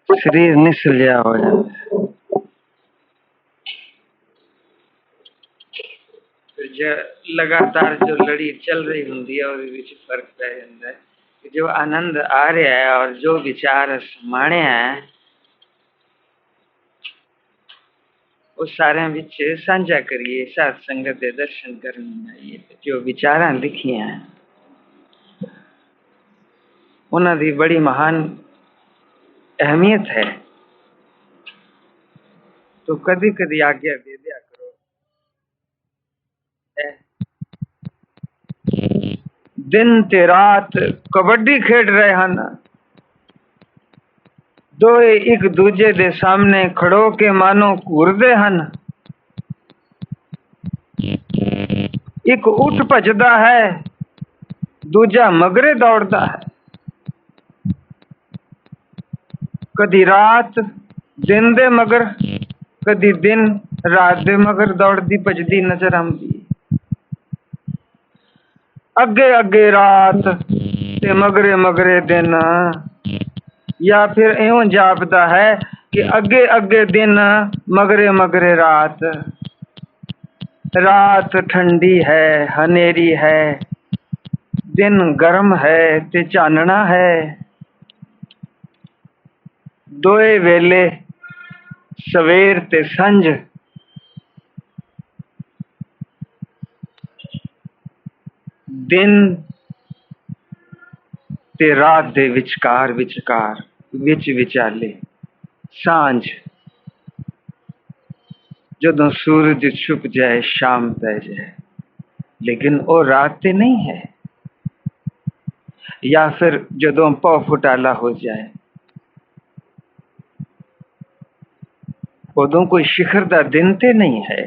शरीर निसलिया हो जाता है। लगातार जो लड़ी चल रही होंगी है और फर्क पै जाता है कि जो आनंद आ रहा है और जो विचार समाने हैं वो सारे विच साझा करिए, साथ संगत दे दर्शन करने आइए। जो विचार लिखी हैं उन्होंने बड़ी महान अहमियत है, तो कदी कदी आज्ञा दे दिया करो। दिन ते रात कबड्डी खेड रहे हैं, दोए एक दूजे दे सामने खड़ो के मानो घूरदे हन। एक उठ भजदा है, दूजा मगरे दौड़दा है। कदी रात दिन दे मगर, कदी दिन रात दे मगर दौड़दी भजदी नजर आंदी। अगे अगे रात ते मगरे मगरे दिन, या फिर यूं जापदा है कि अगे अगे दिन मगरे मगरे रात। रात ठंडी है, हनेरी है, दिन गर्म है ते चानना है। दोए वेले सवेर ते संझ, दिन ते रात दे विचकार विचकार विच विचाले सांझ। जदों सूरज छुप जाए शाम पै जाए, लेकिन वो रात ते नहीं है। या फिर जदों पौ फुटाला हो जाए, उदों कोई शिखर दा दिन ते नहीं है,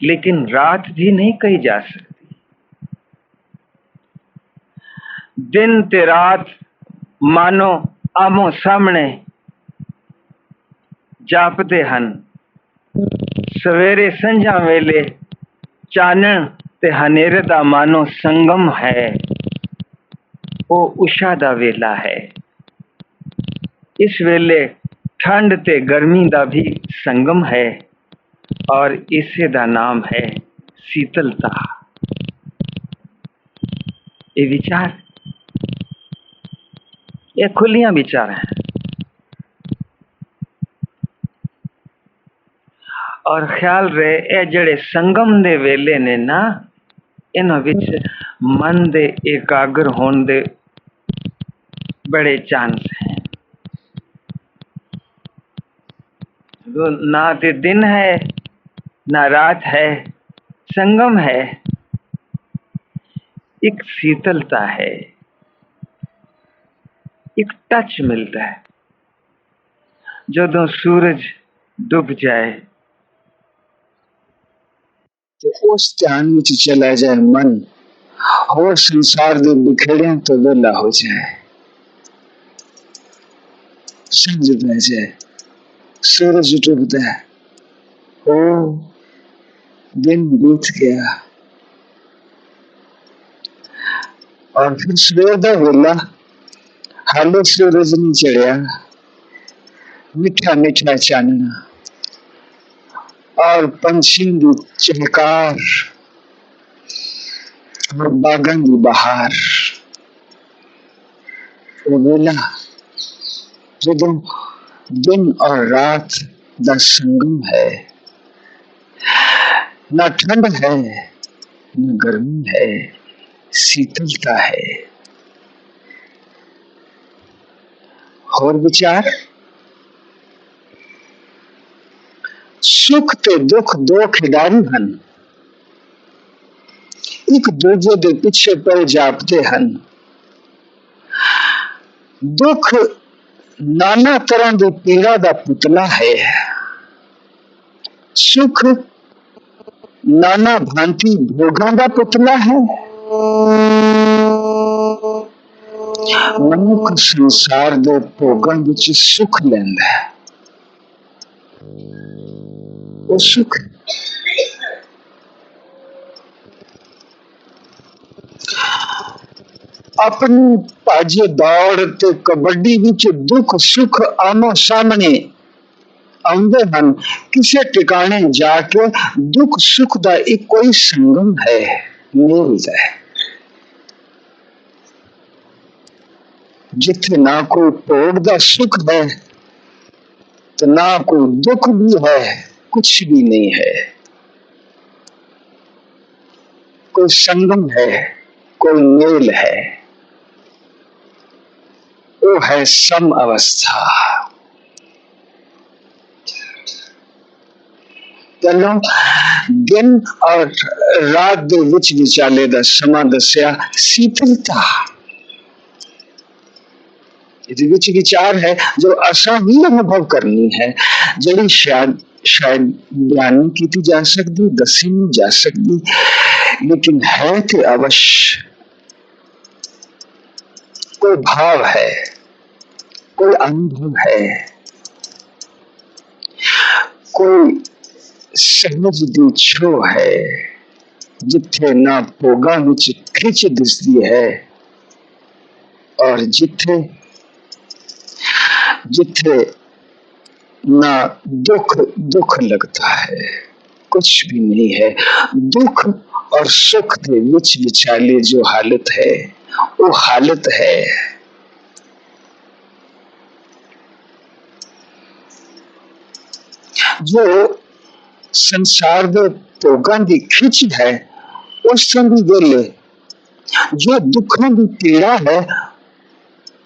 लेकिन रात भी नहीं कही जा सकती। दिन ते रात मानो आमो सामने जापदे हन। सवेरे संझा वेले चानन ते हनेरे दा मानो संगम है, वो उषा दा वेला है। इस वेले ठंड ते गर्मी दा भी संगम है और इसे दा नाम है शीतलता। ये विचार, ये खुलियां विचार हैं और ख्याल रहे ए जड़े संगम दे वेले ने ना, इन्हां विच मन दे एकाग्र होने दे बड़े चांस हैं। ना ते दिन है ना रात है, संगम है, एक शीतलता है, एक टच मिलता है। जदों सूरज डूब जाए तो उस ध्यान में चला जाए मन, और संसार दे बिखेड़े तो वेला हो जाए। संझ पै जाए, सूरज डूबता है, ओ दिन बीत गया, और फिर सवेर दा वेला, हाले सूरज नहीं चढ़िया, मीठा मीठा चानना और पंछी दी चहकार और बागन दी बहार। वो वेला जदों दिन और रात दा संगम है, ना ठंड है न गर्मी है, शीतलता है। और विचार, सुख ते दुख दो खिडारी हन, एक दूजे दे पीछे पर जापते हन। दुख नाना तरह दी पीड़ा दा पुतला है, सुख नाना भांति भोगां दा पुतला है। मनुख संसार दे भोगां विच सुख लैंदा है, वो सुख अपनी भाजे दौड़ ते कबड्डी विच दुख सुख आमो सामने आउंदे हन। किसे ठिकाने जाके दुख सुख दा इको ही संगम है, मेल है। जिथे ना कोई भोग दा सुख है तो ना कोई दुख भी है, कुछ भी नहीं है। कोई संगम है, कोई मेल है, वो है सम अवस्था। चलो दिन और रात दे विच विचाले दा समा दस्या शीतलता ਇਹਦੇ ਵਿੱਚ विचार है जो असा भी अनुभव करनी है, जड़ी शायद बयान नहीं की जा सकती, दसी नहीं जा सकती, लेकिन है तो अवश्य। कोई भाव है, कोई अनुभव है, कोई सहज दी छो है, जिथे ना भोगा विच खिच दिसदी है और जिथे ना दुख दुख लगता है, कुछ भी नहीं है। दुख और सुख के विच विचाले जो हालत है वो हालत है जो संसार दे भोगां दी खिच है, उस संग वेले जो दुखों की पीड़ा है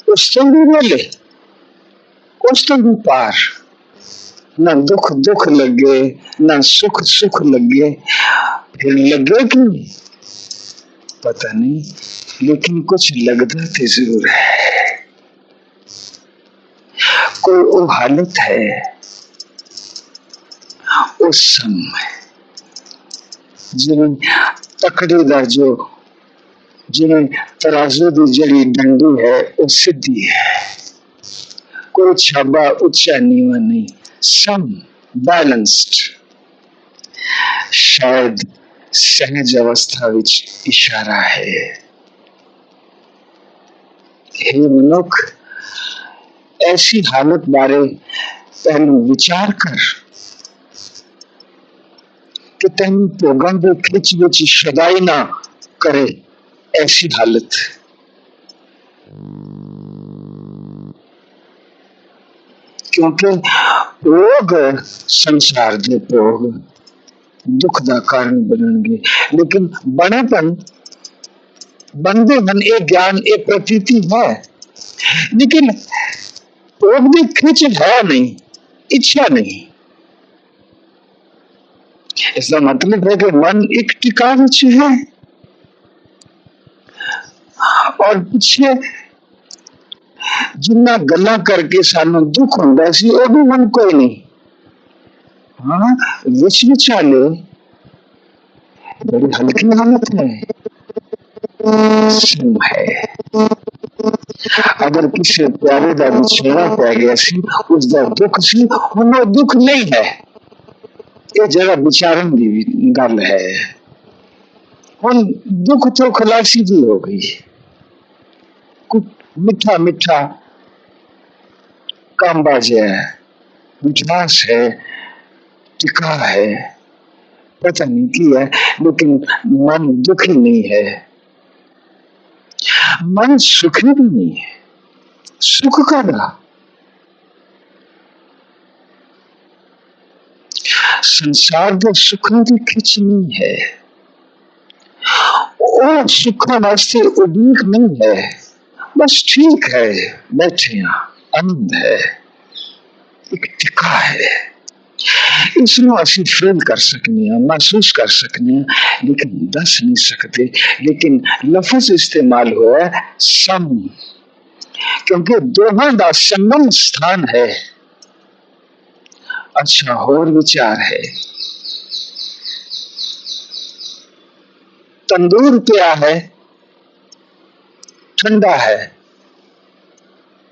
उस संग वेले उस तो भी पार। ना दुख दुख लगे, ना सुख सुख लगे, फिर लगे कि पता नहीं, लेकिन कुछ लगता तो जरूर है। कोई वो हालत है, उस समय जिन्हें तकड़े दा जो जिन्हें तराजू की जड़ी डंडी है वो सीधी है, कोई छाबा ऊंचा नीवा नहीं, सम बैलेंस्ड। शायद सहज अवस्था विच इशारा है। हे मनुख, ऐसी हालत बारे पहलू विचार कर कि तेन भोगां दे खिच विच शदाई ना करे ऐसी हालत। क्योंकि भोग संसार दे भोग दुख का कारण बनेंगे, लेकिन बनेपन बनते मन एक ज्ञान एक प्रतीति है, लेकिन भोग की खिंच है नहीं, इच्छा नहीं। इसका मतलब है कि मन एक टिका है और पीछे जिन्ना गल्ला करके सानू दुख होंदा सी वो भी मन कोई नहीं। हाँ, विच विचाले बड़ी हल्की हालत है। अगर किसी प्यारे का बिछड़ा पै गया सी, उसका दुख सी, हुण वो दुख नहीं है। ये जरा विचारन की गल है। हुण दुख तो खलासी भी हो गई, कुछ मिठा मिठा कांबा है, मिठास है, टिका है, पता नहीं की है, लेकिन मन दुखी नहीं है, मन सुखी भी नहीं है। सुख का रहा संसार के सुखों की खिंच नहीं है, वो सुखों वास्ते उदीक नहीं है, बस ठीक है, बैठे आनंद है, एक टिका है। इसमें असि फील कर सकने, महसूस कर सकने, लेकिन दस नहीं सकते। लेकिन लफ्ज इस्तेमाल हुआ सम, क्योंकि दोनों का संगम स्थान है। अच्छा, और विचार है, तंदूर क्या है? ठंडा है,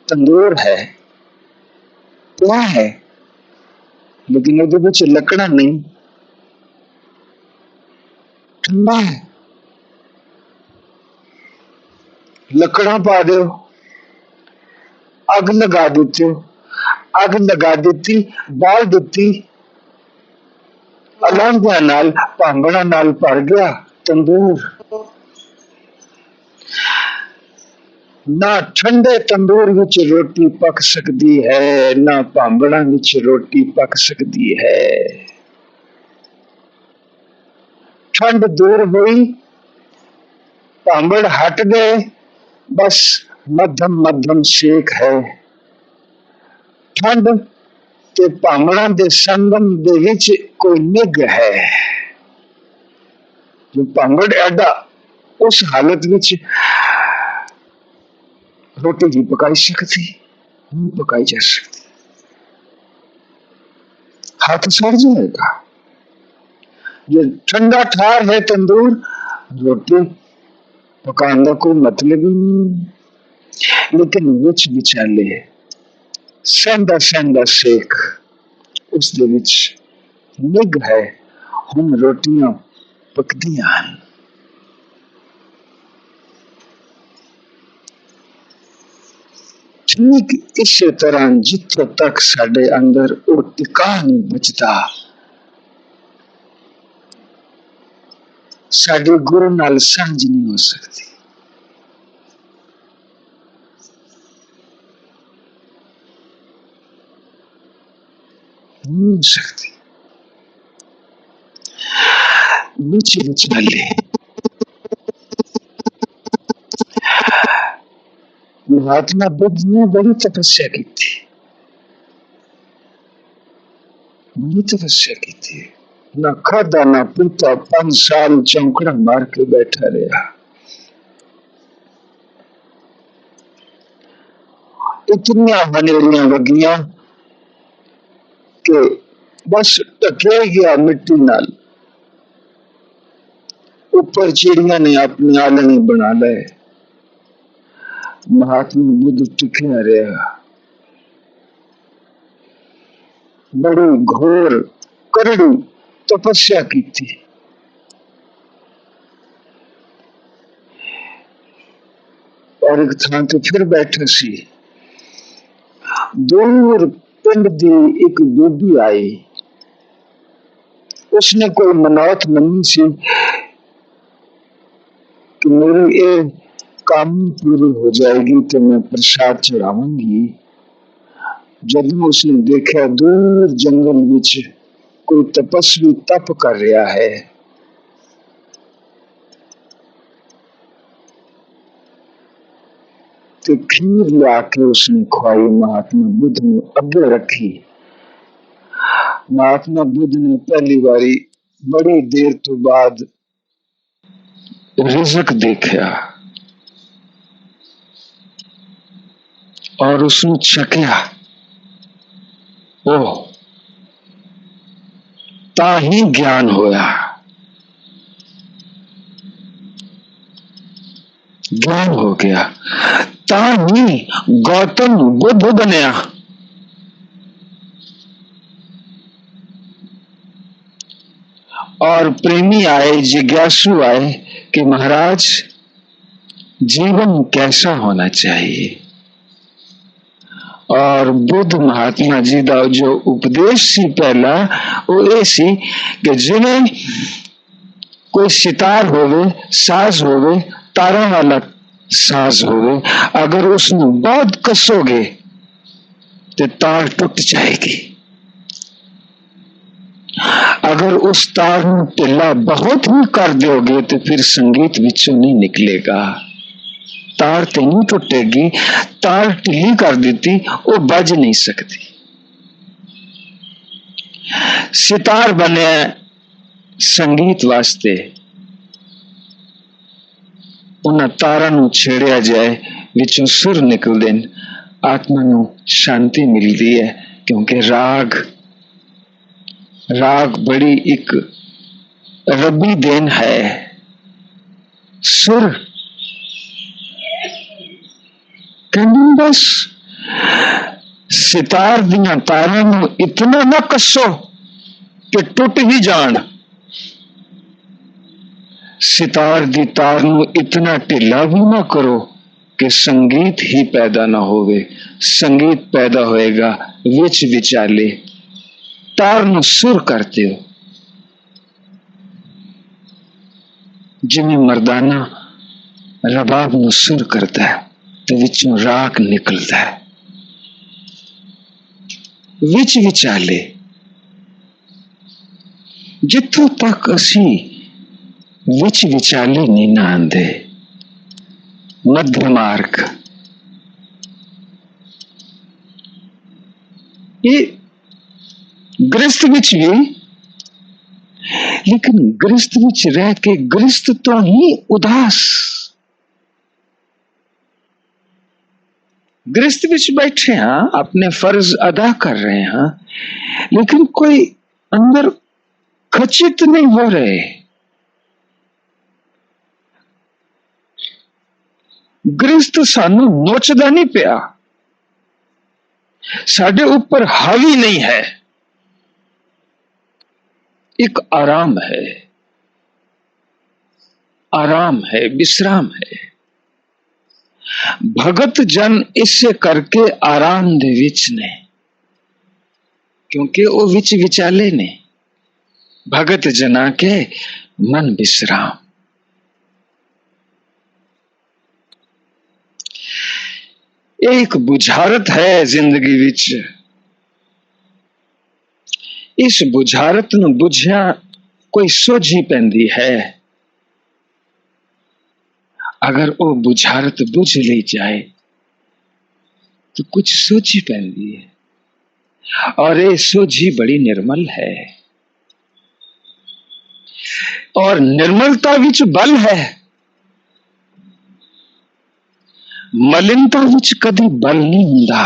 तंदूर है, क्या है, लेकिन वो कुछ लकड़ा नहीं, ठंडा है। लकड़ा पा दो, अग लगा देते हो, अग लगा देती, बाल देती, अलांघिया नाल भांगड़ा नाल भर गया तंदूर। ना ठंडे तंदूर विच रोटी पक सकती है, ना भांगड़ा विच रोटी पक सकती है। ठंड दूर हुई, भांगड़ हट गए, बस मध्यम मध्यम सेक है। ठंड ते भांगड़ा दे संगम दे विच कोई निग है। जो भांगड़ एडा, उस हालत विच रोटी नहीं पकाई सकती, नहीं पकाई जा सकती, हाथ सड़ जाएगा। ये ठंडा ठार है तंदूर, रोटी पकाने का कोई मतलब ही नहीं। लेकिन विच विचाले सहंदा सहंदा सेक, उस दे विच निग है, हुण रोटियां पकदियां हन। ठीक इसे तरह जिथों तक साडे अंदर वो टिका नहीं बचता, साडी गुरु नाल सांझ नहीं हो सकती। नहीं हो सकती। विच विचाले महात्मा बुद्ध ने बड़ी तपस्या की थी, बड़ी तपस्या की थी। ना खादा ना पीता, 5 साल चौंकड़ा मार के बैठा रहा। इतनी हनेरियां लगियां कि बस टके गया मिट्टी नाल। ऊपर चिड़िया ने अपने आलने बना ले। महात्मा बुद्ध टिकया रहा। बड़ी घोर करड़ी तपस्या की थी। और एक थां तो फिर बैठे सी, दूर पिंड दी एक बीबी आई। उसने कोई मनावत मनी सी कि मेरी ये काम पूरी हो जाएगी तो मैं प्रसाद चढ़ाऊंगी। जब उसने देखा दूर जंगल विच कोई तपस्वी तप कर रहा है, तो खीर लाके उसने खुआई, महात्मा बुद्ध ने अगे रखी। महात्मा बुद्ध ने पहली बारी बड़ी देर तो बाद रिज़्क देखा और उसने छकिया। ओह, ताही ज्ञान होया, ज्ञान हो गया, ताही गौतम बुद्ध बनया। और प्रेमी आए, जिज्ञासु आए कि महाराज जीवन कैसा होना चाहिए। और बुद्ध महात्मा जी का जो उपदेश सी पहला वो ये सी कि जिन्हें कोई सितार होवे, साज होवे, तारा वाला साज होवे, अगर उसमें बहुत कसोगे तो तार टूट जाएगी। अगर उस तार में ढिला बहुत ही कर दोगे तो फिर संगीत विचों नहीं निकलेगा। तार तो नहीं टूटेगी, तार ढीली कर देती वो बज नहीं सकती। सितार बने संगीत वास्ते, उन्हें तारा नू छेड़िया जाए, विचों सुर निकलते, आत्मा नू शांति मिलती है। क्योंकि राग बड़ी एक रबी देन है। सुर कहने बस सितार दियां तारां नू इतना ना कसो कि टूट ही जान, सितार दी तार नू इतना ढिला भी ना करो कि संगीत ही पैदा ना होवे, संगीत पैदा होएगा विच विचाले। तार नु सुर करते हो, जिमें मर्दाना रबाब नु सुर करता है तो विचों राग निकलता है। विच विचाले जिथों तक असी विच विचाले नहीं ना आंदे, मध्य मार्ग ये गृहस्थ विच भी, लेकिन गृहस्थ विच रह के गृहस्थ तो ही उदास। गृहस्थ विच बैठे हैं, अपने फर्ज अदा कर रहे हैं, लेकिन कोई अंदर खचित नहीं हो रहे। गृहस्थ सानू नोचदा नहीं पिया, साडे ऊपर हावी नहीं है, एक आराम है, आराम है, विश्राम है। भगत जन इससे करके आराम दे विच ने, क्योंकि वो विच विचाले ने। भगत जना के मन विश्राम। एक बुझारत है जिंदगी विच, इस बुझारत नूं बुझिया कोई सोझी पैंदी है। अगर वो बुझारत बुझ ली जाए तो कुछ सोझी पैंदी है, और ये सोझी बड़ी निर्मल है, और निर्मलता विच बल है। मलिनता विच कदी बल नहीं हुंदा।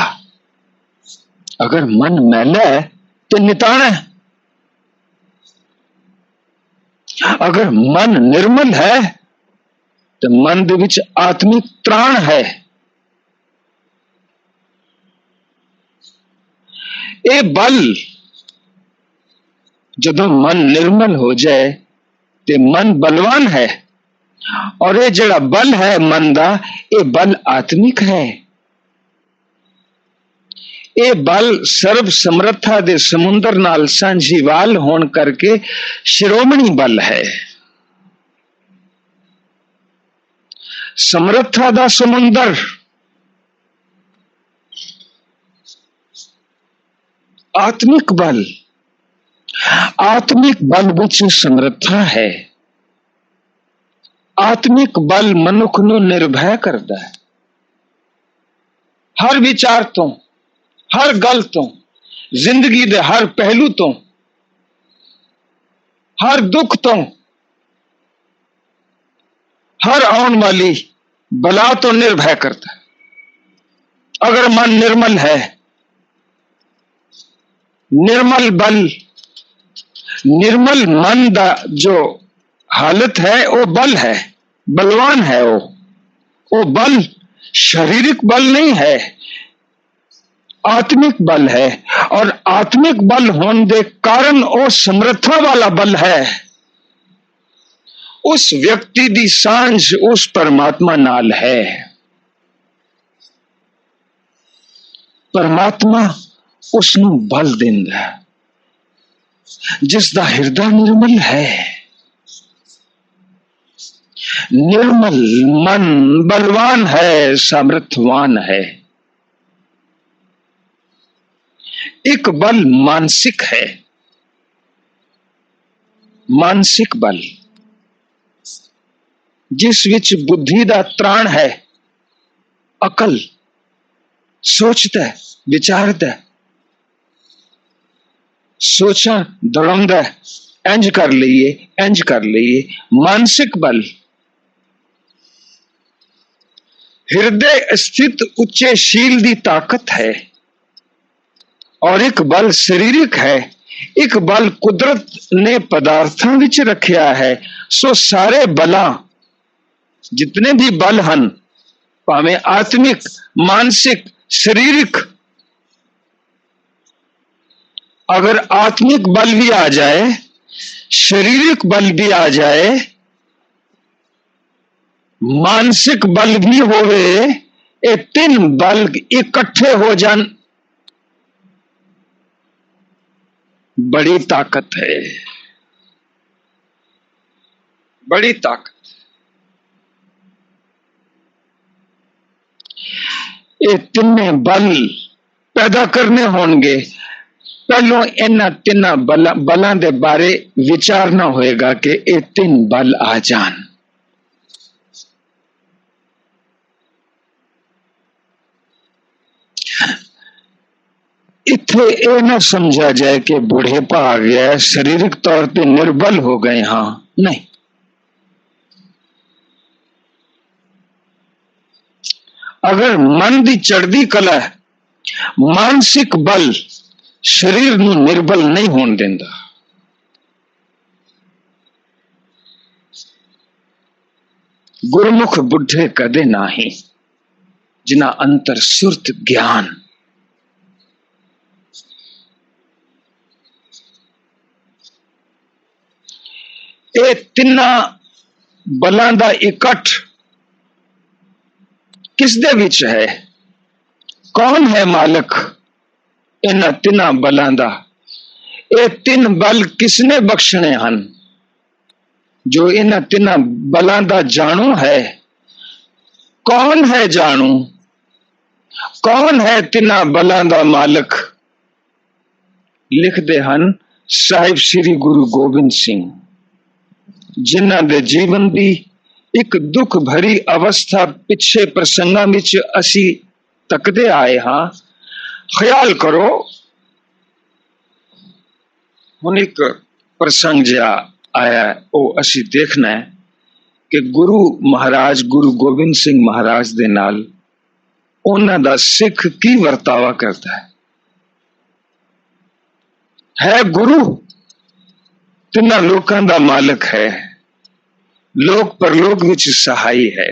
अगर मन मैला है तो निताण है, अगर मन निर्मल है तो मन दे विच आत्मिक त्राण है। ये बल जदों मन निर्मल हो जाए तो मन बलवान है, और ये जड़ा बल है मन दा, ये बल आत्मिक है। ये बल सर्व समर्था दे समुंदर नाल सांझीवाल होण करके शिरोमणि बल है। समर्था दा समुंदर आत्मिक बल, आत्मिक बल विच समर्था है। आत्मिक बल मनुख नूं निर्भय करदा है, हर विचार तो, हर गल तो, जिंदगी दे हर पहलू तो, हर दुख तो, हर आने वाली बला तो निर्भय करता है। अगर मन निर्मल है, निर्मल बल, निर्मल मन दा जो हालत है वो बल है, बलवान है। वो बल शारीरिक बल नहीं है, आत्मिक बल है, और आत्मिक बल होने के कारण वो समर्था वाला बल है। उस व्यक्ति दी सांझ उस परमात्मा नाल है। परमात्मा उसनू बल देंदा है, जिसदा हृदय निर्मल है। निर्मल मन बलवान है, सामर्थ्यवान है। एक बल मानसिक है, मानसिक बल जिस विच बुद्धि दा त्राण है, अकल सोचता है, विचारता है, सोचा दौड़ांदा है, इंज कर लईए, इंज कर लईए। मानसिक बल हृदय स्थित उच्चे शील दी ताकत है, और एक बल शारीरिक है। एक बल कुदरत ने पदार्थों विच रखिया है। सो सारे बला जितने भी बल हन, भावें आत्मिक, मानसिक, शारीरिक, अगर आत्मिक बल भी आ जाए, शारीरिक बल भी आ जाए, मानसिक बल भी होवे, ये तीन बल इकट्ठे हो जान, बड़ी ताकत है, बड़ी ताकत। ये तिने बल पैदा करने होंगे, पहलों इन्हां तिना बलां दे बारे विचारना होएगा कि ये तीन बल आ जान। इथे ये ना समझा जाए कि बुढ़ेपा आ गया, शारीरिक तौर पे निर्बल हो गए, हाँ नहीं। अगर मन दी चढ़दी कला है, मानसिक बल शरीर नूं निर्बल नहीं होने देंदा। गुरमुख बुढ़े कदे नाही, जिना अंतर सुरत ज्ञान। ये तिना बलां दा इकट्ठ किस दे विच है? कौन है मालक इन्हां तिना बलां दा? ये तीन बल किसने बख्शने हन? जो इन्हां तिना बलां दा जाणू है। कौन है जाणू? कौन है तिना बलां दा मालक? लिखदे हन साहिब श्री गुरु गोबिंद सिंह, जिन्हां दे जीवन दी एक दुख भरी अवस्था पिछे प्रसंगां विच असी तकदे आए हां। ख्याल करो, हुण एक प्रसंग जिहा आया वो असी देखना है कि गुरु महाराज गुरु गोबिंद सिंह महाराज दे नाल उन्हां दा सिख की वर्तावा करता है गुरु तिन्हां लोकां दा मालक है, लोक परलोक विच सहाई है,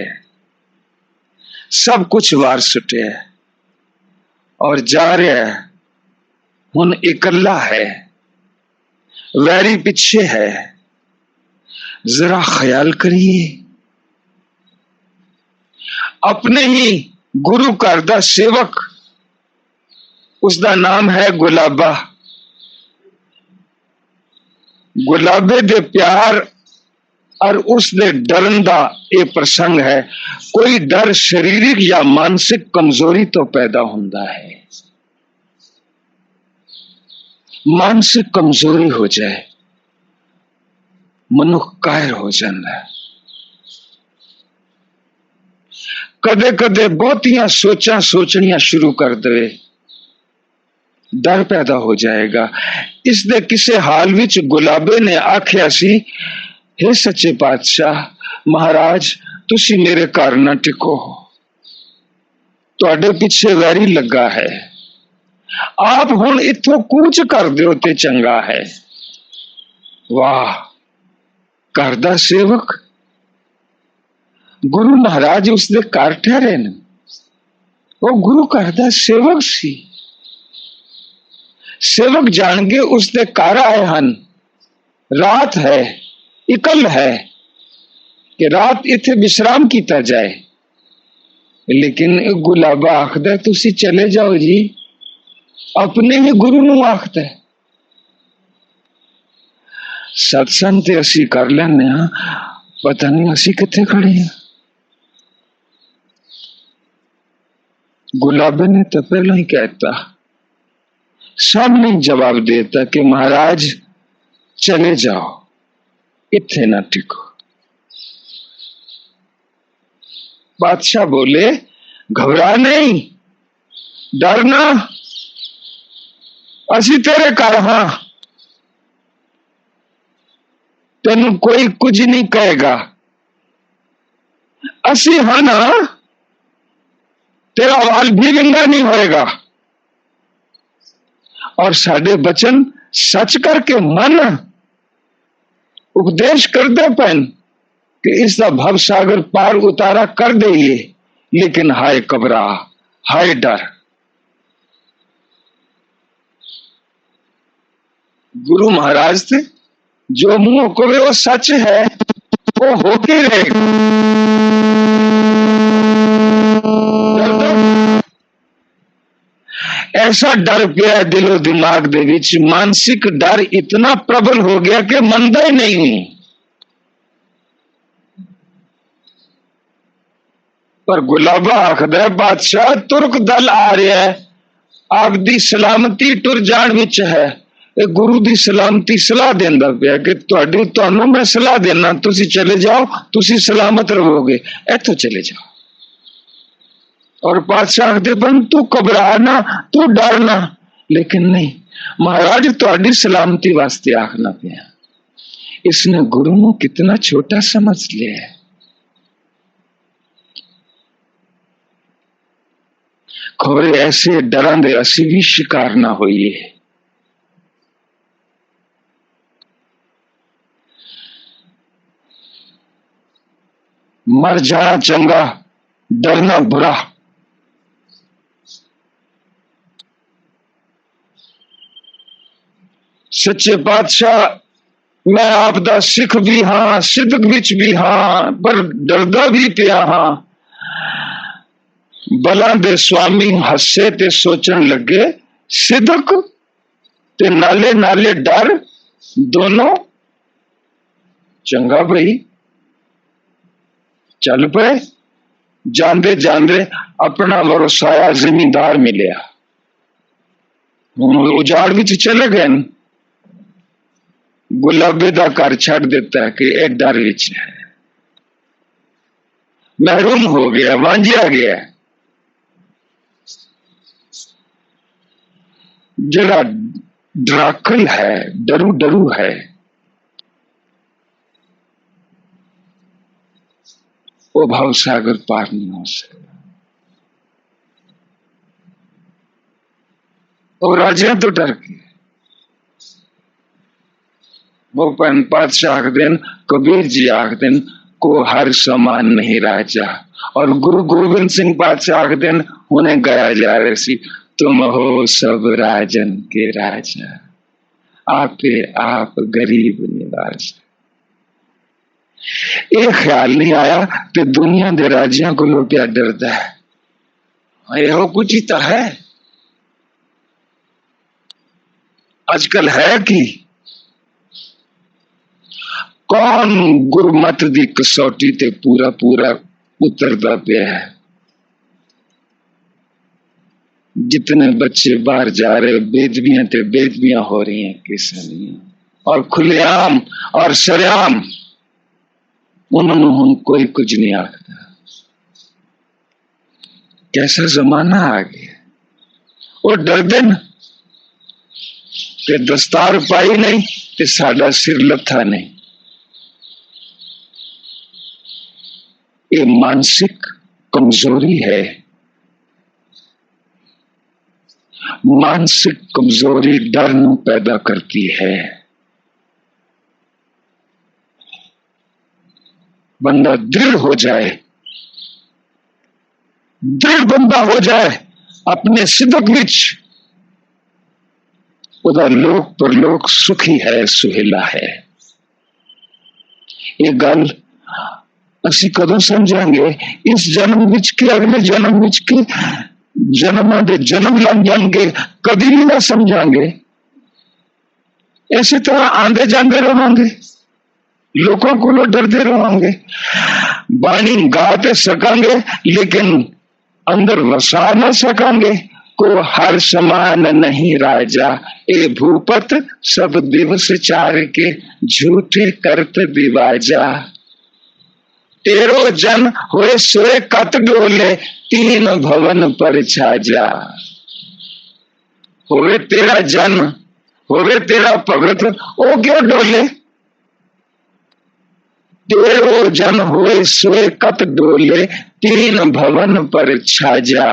सब कुछ वार सुटे है और जा रहा है, हुण इकल्ला है, वैरी पीछे है। जरा ख्याल करिए, अपने ही गुरु घर दा सेवक, उसका नाम है गुलाबा, गुलाबे दे प्यार और उसने डरन दा ये प्रसंग है। कोई डर शारीरिक या मानसिक कमजोरी तो पैदा होता है, मानसिक कमजोरी हो जाए मनुख कायर हो जाता है। कदे कदे बहुतियां सोचा सोचनियां शुरू कर दे, डर पैदा हो जाएगा। इस दे किसे हाल विच गुलाबे ने आख्या सी, हे सच्चे पातशाह महाराज तुसी मेरे घर ना टिको, तुहाडे पीछे वैरी लगा है, आप हुण इथों कूच कर दियो ते चंगा है। वाह, घर दा सेवक गुरु महाराज उसदे घर ठहरे ने, वो गुरु घर दा सेवक सी। सेवक जान के उसदे घर आए हन, रात है, इकल है कि रात इथे विश्राम किया जाए, लेकिन गुलाबा आखदा तुसी चले जाओ जी, अपने ही गुरु नूं आखदा है। सत्संग ते असी कर लेने हां, पता नहीं असी किथे खड़े हैं। गुलाबे ने तो पहले ही कहता, सामने जवाब देता कि महाराज चले जाओ, इथे ना टिको। बादशाह बोले घबरा नहीं, डरना, असी तेरे घर हां, तेनू कोई कुछ नहीं कहेगा, असी हां ना, तेरा वाल भी विंगा नहीं होएगा। और साडे बचन सच करके मन उपदेश कर दे पैन कि इसका भव सागर पार उतारा कर देइए, लेकिन हाय कबरा, हाय डर। गुरु महाराज थे, जो मुंह को वो सच है वो होके रहेगा। ऐसा डर पिया दिलो दिमाग दे विच, मानसिक डर इतना प्रबल हो गया कि मनदा ही नहीं। पर गुलाबा आखदा बादशाह तुर्क दल आ रहा है, आपदी सलामती टुर जान विच है। गुरु दी सलामती सलाह देंदा पिया कि तुहानू मैं सलाह देना, तुसी चले जाओ, तुसी सलामत रहोगे, इथों चले जाओ। और बादशाह आखदे बन तू घबराना, तू डरना, लेकिन नहीं महाराज तुहाडी सलामती वास्ते आखना पिया। इसने गुरु नू कितना छोटा समझ लिया है। खोरे ऐसे डरां दे असी भी शिकार ना होइए। मर जाना चंगा, डरना बुरा। सच्चे पातशाह मैं आपदा सिख भी हाँ, सिदक विच भी हाँ, पर डरदा भी पिया हाँ। बला दे स्वामी हसे ते सोचन लगे सिदक ते नाले नाले डर दोनों चंगा भाई। चल पे जांदे जांदे अपना वरसाया जिमींदार मिलिया, उजाड़ विच चले गए। गुलाबे दा घर छड़ देता है कि यह डर विच है, महरूम हो गया, वांझिया गया। जरा ड्राकल है, डरू डरू है, वो भाव सागर पार नहीं हो सकता। और राजा तो डर गए। वो पन पातशाह आख देन, कबीर जी आख देन को हर समान नहीं राजा। और गुरु गोविंद सिंह पातशाह आख देन उन्हें गाया जा रहे सी, तुम हो सब राजन के राजा, आपे आप गरीब निवाज। ये ख्याल नहीं आया कि दुनिया के राजियां को लोग क्या डरता है। यह कुछ ही तो है आजकल है कि कौन गुरमत दी कसौटी ते पूरा पूरा उतरता पे है। जितने बच्चे बाहर जा रहे, बेदबियां ते बेदबियां हो रही हैं किसानियां, और खुलेआम और सरेआम उन्होंने हम कोई कुछ नहीं आखता। कैसा जमाना आ गया। वो डर देन कि दस्तार पाई नहीं ते साडा सिर लथा नहीं। ये मानसिक कमजोरी है। मानसिक कमजोरी डर नू पैदा करती है। बंदा दृढ़ हो जाए, दृढ़ बंदा हो जाए अपने सिदक विच, उदा लोक परलोक सुखी है, सुहेला है। ये गल असी कदों समझांगे? इस जन्म विच के अगले जन्म विच के जन्मां दे जन्म लग जाएंगे, कभी भी ना समझांगे। इसी तरह आंदे जाते रहोगे, लोगों को डरते रहोगे। बाणी गा ते सकांगे लेकिन अंदर वसा ना सकांगे। को हर समान नहीं राजा, ए भूपत सब दिवस चार के झूठे करत दिवाजा। तेरो जन होए सोए कत डोले, तीन भवन पर छाजा। होवे तेरा जन, होवे तेरा भगत, ओ क्यों डोले। तेरो जन होए सोए कत डोले, तीन भवन पर छाजा।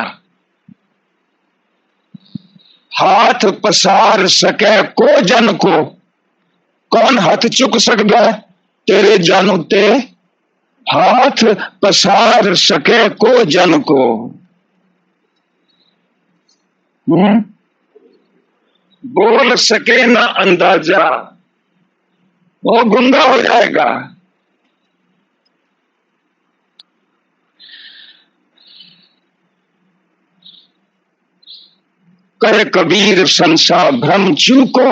हाथ पसार सके को जन को, कौन हाथ चुक सकता है तेरे जन उते। हाथ पसार सके को जन को। बोल सके ना अंदाजा, वो गुंगा हो जाएगा। कहे कबीर संसार भ्रम चूको,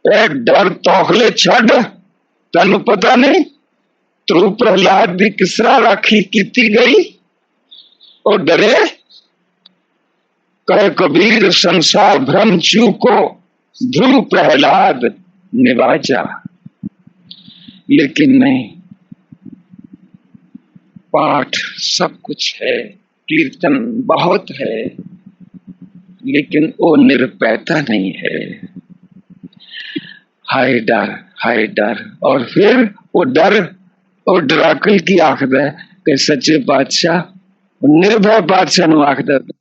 एक डर तोखले छड़ तेन पता नहीं तू प्रहलाद की किसरा राखी की गई और डरे। कहे कबीर संसार भ्रम चूको, ध्रुव प्रहलाद निवाजा। लेकिन नहीं, पाठ सब कुछ है, कीर्तन बहुत है, लेकिन वो निरपैता नहीं है। हाय डर, हाय डर। और फिर वो डर और डराकल की आखद है कि सच्चे पातशाह निर्भय पातशाह आखद